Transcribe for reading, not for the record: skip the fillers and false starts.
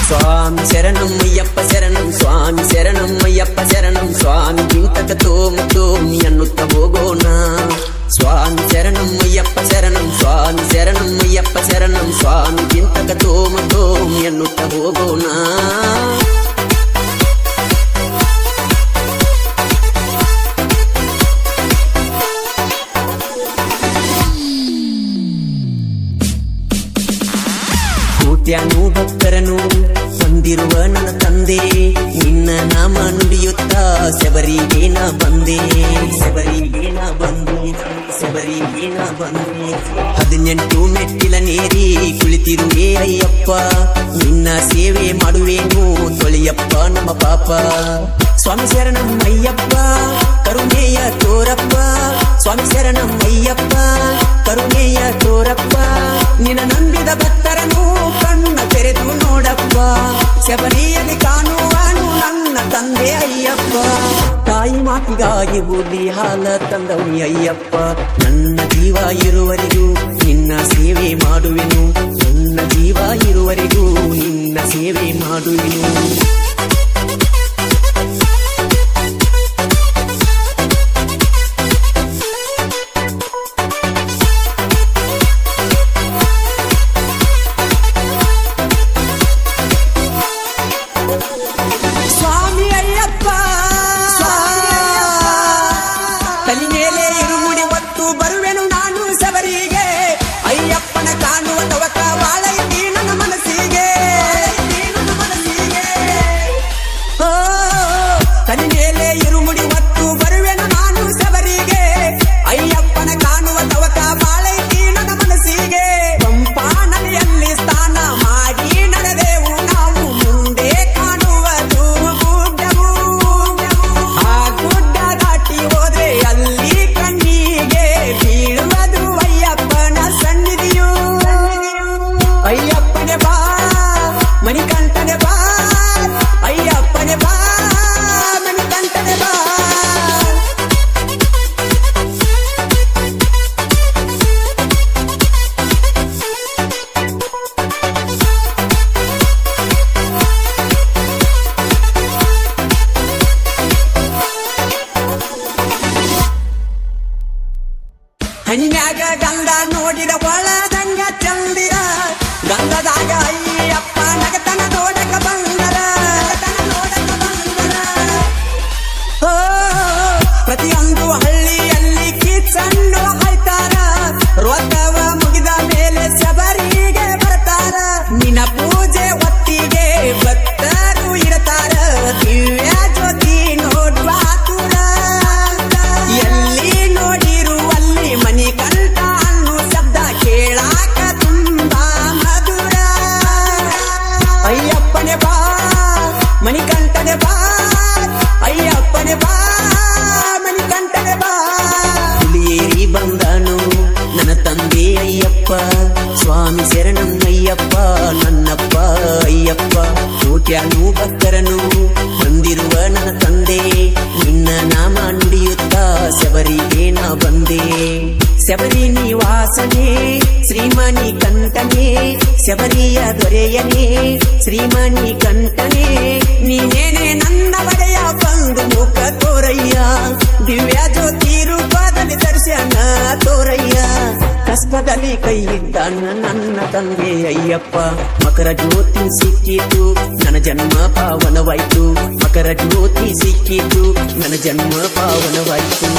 స్వామి శరణం అయ్యప్ప శరణం స్వామి శరణం అయ్యప్ప శరణం స్వామి చింతకతో తోమి అన్నుತ್ತ ಹೋಗೋಣ స్వామి శరణం అయ్యప్ప శరణం స్వామి శరణం అయ్యప్ప శరణం స్వామి చింతకతో తోమి అన్నుತ್ತ ಹೋಗೋಣ ಕೋಟ್ಯಾನು ಭಕ್ತರನು ಹೊಂದಿರುವ ನನ್ನ ತಂದೆ ನಿನ್ನ ನಾಮ ನುಡಿಯುತ್ತ ಶಬರಿಗೆ ನಾ ಬಂದೆ 18 ಮೆಟ್ಟಿಲನೇರಿ ಕುಳಿತಿರುವೆ ಅಯ್ಯಪ್ಪ ನಿನ್ನ ಸೇವೆ ಮಾಡುವೇನು ತೊಳೆಯಪ್ಪ ನಮ್ಮ ಪಾಪ ಸ್ವಾಮಿ ಶರಣಂ ಅಯ್ಯಪ್ಪ ಕರುಣೆಯ ತೋರಪ್ಪ ಸ್ವಾಮಿ ಶರಣಂ ಅಯ್ಯಪ್ಪ ಕರುಣೆಯ ತೋರಪ್ಪ ನಿನ್ನ ನಂಬಿದ ಭಕ್ತರನು ಕಣ್ಣ ತೆರೆದು ನೋಡಪ್ಪ ಶಬರಿಯಲ್ಲಿ ಕಾಣುವನು ನನ್ನ ತಂದೆ ಅಯ್ಯಪ್ಪ ತಾಯಿ ಮಾತಿಗಾಗಿ ಬೂದಿ ಹಾಲ ತಂದವನಿ ಅಯ್ಯಪ್ಪ ನನ್ನ ಜೀವ ಇರುವರೆಗೂ ನಿನ್ನ ಸೇವೆ ಮಾಡುವೆನು ನನ್ನ ಜೀವ ಇರುವರೆಗೂ ನಿನ್ನ ಸೇವೆ ಮಾಡುವೆನು ತಲೆ ಮೇಲೆ ಇರುಮುಡಿ ಹೊತ್ತು ಬರುವೆನು ನಾನು ಶಬರಿಗೆ ಅಯ್ಯಪ್ಪನ ಕಾಣುವ ತವಕ ಬಾಳೈತಿ ನನ್ನ ಮನಸ್ಸಿಗೆ ತಲೆ ಮೇಲೆ ಇರುಮುಡಿ ಹೊತ್ತು ಬರುವೆನು ನಾನು ಶಬರಿಗೆ ಅಯ್ಯಪ್ಪನ ಕಾಣುವ ತವಕ ಬಾಳೈತಿ ನನ್ನ ಮನಸ್ಸಿಗೆ ಪಂಪಾ ನದಿಯಲ್ಲಿ ಸ್ನಾನ ಮಾಡಿ ನಡೆದೆವು ನಾವು ಮುಂದೆ ಕಾಣುವುದು ಗುಡ್ಡವು ಆ ಗುಡ್ಡ ದಾಟಿ ಹೋದ್ರೆ ಅಲ್ಲಿ ಕಣ್ಣಿಗೆ ಬೀಳುವುದು ಅಯ್ಯಪ್ಪನ ಸನ್ನಿಧಿಯು ಅಯ್ಯಪ್ಪನೆ ಬಾ ಮಣಿಕಂಠನೆ ಬಾ ಅಯ್ಯಪ್ಪನೆ ಬಾ ಮಣಿಕಂಠನೆ ಬಾ ಹಣ್ಯಾಗ ಗಂಧ ನೋಡಿದ ಒಳದಂಗ ಚಂದಿರ ಗಂಧದಾಗ ಅಯ್ಯಪ್ಪ ನಗತನ ನೋಡಕ ಬಂದರ ಓ ಪ್ರತಿಯೊಂದು ಹಳ್ಳಿಯಲ್ಲಿ ಕಿಚ್ಚನ್ನು ಹಾಯ್ತಾರ ರೋತವ ಮುಗಿದ ಮೇಲೆ ಶಬರಿಗೆ ಬರ್ತಾರ ನಿನ್ನ ಪೂಜೆ ಹೊತ್ತಿಗೆ ಭಕ್ತರು ಇಡ್ತಾರ ದಿವ್ಯ ಜ್ಯೋತಿ ನೋಡುವ ತುರ ಎಲ್ಲಿ ನೋಡಿರುವಲ್ಲಿ ಮಣಿಕಂಠ ಅನ್ನೋ ಶಬ್ದ ಕೇಳಾಕ ತುಂಬಾ ಮಧುರ ಅಯ್ಯಪ್ಪನೆ ಬಾ ಮಣಿಕಂಠನೆ ಬಾ ಅಯ್ಯಪ್ಪನೆ ಬಾ ಮಣಿಕಂಠನೆ ಬಾ ಹುಲಿಯೇರಿ ಬಂದನು ನನ್ನ ತಂದೆ ಅಯ್ಯಪ್ಪ ಸ್ವಾಮಿ ಶರಣಂ ಅಯ್ಯಪ್ಪ ನನ್ನಪ್ಪ ಅಯ್ಯಪ್ಪ ಕೋಟ್ಯಾನು ಭಕ್ತರನು ಹೊಂದಿರುವ ನನ್ನ ತಂದೆ ನಿನ್ನ ನಾಮ ನುಡಿಯುತ್ತ ಶಬರಿಗೆ ನಾ ಬಂದೆ ಶಬರಿ ನಿವಾಸನೆ ಶ್ರೀಮಣಿ ಕಂಠನೆ ಶಬರಿಯ ದೊರೆಯನೇ ಶ್ರೀಮಣಿ ಕಂಠನೆ ನೀನೇನೆ ನನ್ನ ಒಡೆಯ ಬಂದು ಮುಖ ತೋರಯ್ಯ ದಿವ್ಯ ಜ್ಯೋತಿ ರೂಪದಲ್ಲಿ ದರ್ಶನ ತೋರಯ್ಯ ಕಸ್ಪದಲ್ಲಿ ಕೈ ಇದ್ದಾನ ನನ್ನ ತಂದೆ ಅಯ್ಯಪ್ಪ ಮಕರ ಜ್ಯೋತಿ ಸಿಕ್ಕಿತು ನನ್ನ ಜನ್ಮ ಪಾವನವಾಯ್ತು ಮಕರ ಜ್ಯೋತಿ ಸಿಕ್ಕಿತು ನನ್ನ ಜನ್ಮ ಪಾವನವಾಯ್ತು